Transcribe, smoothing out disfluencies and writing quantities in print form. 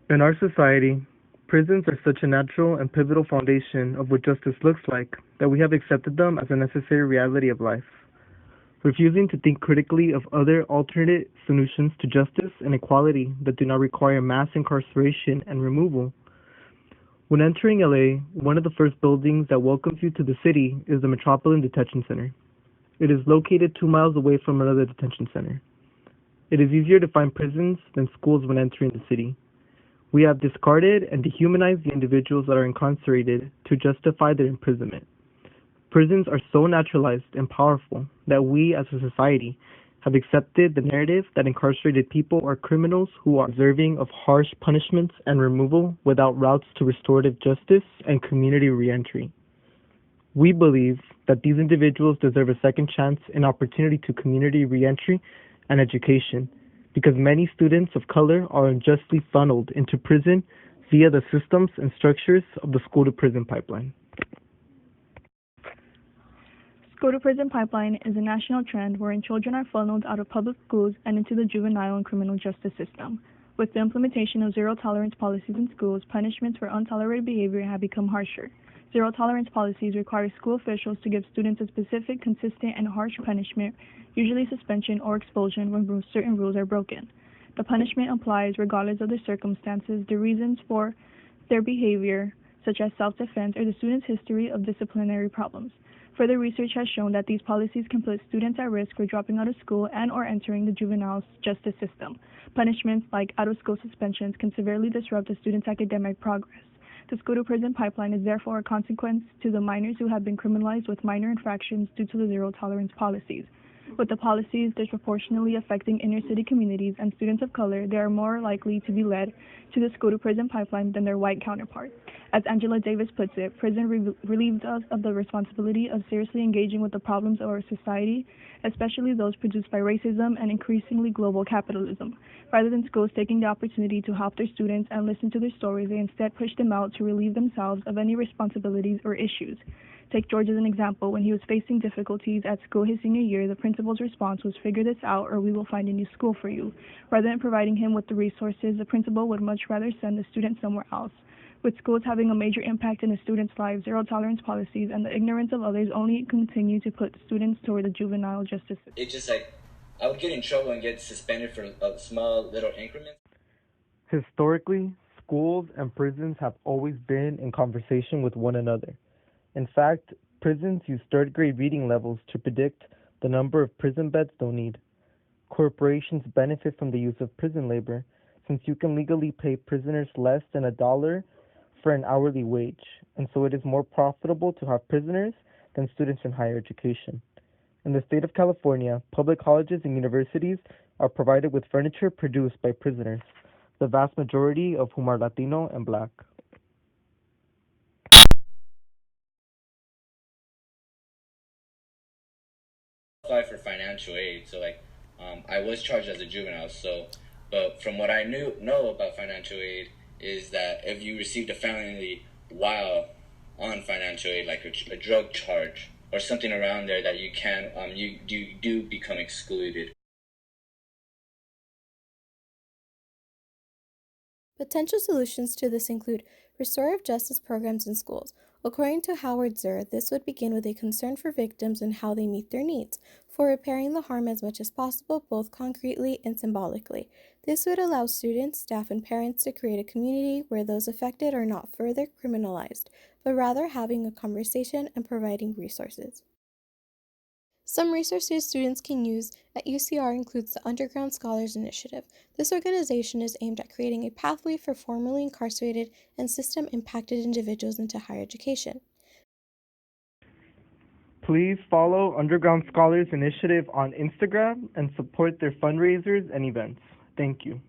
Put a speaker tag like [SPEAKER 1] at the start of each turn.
[SPEAKER 1] In our society, prisons are such a natural and pivotal foundation of what justice looks like that we have accepted them as a necessary reality of life, refusing to think critically of other alternate solutions to justice and equality that do not require mass incarceration and removal. When entering LA, one of the first buildings that welcomes you to the city is the Metropolitan Detention Center. It is located 2 miles away from another detention center. It is easier to find prisons than schools when entering the city. We have discarded and dehumanized the individuals that are incarcerated to justify their imprisonment. Prisons are so naturalized and powerful that we as a society have accepted the narrative that incarcerated people are criminals who are deserving of harsh punishments and removal without routes to restorative justice and community reentry. We believe that these individuals deserve a second chance and opportunity to community reentry and education because many students of color are unjustly funneled into prison via the systems and structures of the school to prison pipeline.
[SPEAKER 2] School to prison pipeline is a national trend wherein children are funneled out of public schools and into the juvenile and criminal justice system. With the implementation of zero tolerance policies in schools, punishments for untolerated behavior have become harsher. Zero tolerance policies require school officials to give students a specific, consistent, and harsh punishment, usually suspension or expulsion when certain rules are broken. The punishment applies regardless of the circumstances, the reasons for their behavior, such as self-defense or the student's history of disciplinary problems. Further research has shown that these policies can put students at risk for dropping out of school and or entering the juvenile justice system. Punishments like out-of-school suspensions can severely disrupt a student's academic progress. The school-to-prison pipeline is therefore a consequence to the minors who have been criminalized with minor infractions due to the zero-tolerance policies. With the policies disproportionately affecting inner-city communities and students of color, they are more likely to be led to the school-to-prison pipeline than their white counterparts. As Angela Davis puts it, prison relieves us of the responsibility of seriously engaging with the problems of our society, especially those produced by racism and increasingly global capitalism. Rather than schools taking the opportunity to help their students and listen to their stories, they instead push them out to relieve themselves of any responsibilities or issues. Take George as an example. When he was facing difficulties at school his senior year, the principal's response was, "Figure this out or we will find a new school for you." Rather than providing him with the resources, the principal would much rather send the student somewhere else. With schools having a major impact in the students' lives, zero-tolerance policies, and the ignorance of others only continue to put students toward the juvenile justice system.
[SPEAKER 3] It just like I would get in trouble and get suspended for small little increments.
[SPEAKER 1] Historically, schools and prisons have always been in conversation with one another. In fact, prisons use third grade reading levels to predict the number of prison beds they'll need. Corporations benefit from the use of prison labor since you can legally pay prisoners less than $1 for an hourly wage, and so it is more profitable to have prisoners than students in higher education. In the state of California, public colleges and universities are provided with furniture produced by prisoners, the vast majority of whom are Latino and Black.
[SPEAKER 3] Apply for financial aid, so I was charged as a juvenile. So, but from what I know about financial aid is that if you received a felony while on financial aid, like a drug charge or something around there, that you can you do become excluded.
[SPEAKER 4] Potential solutions to this include restorative justice programs in schools. According to Howard Zur, this would begin with a concern for victims and how they meet their needs, for repairing the harm as much as possible, both concretely and symbolically. This would allow students, staff, and parents to create a community where those affected are not further criminalized, but rather having a conversation and providing resources. Some resources students can use at UCR includes the Underground Scholars Initiative. This organization is aimed at creating a pathway for formerly incarcerated and system-impacted individuals into higher education.
[SPEAKER 1] Please follow Underground Scholars Initiative on Instagram and support their fundraisers and events. Thank you.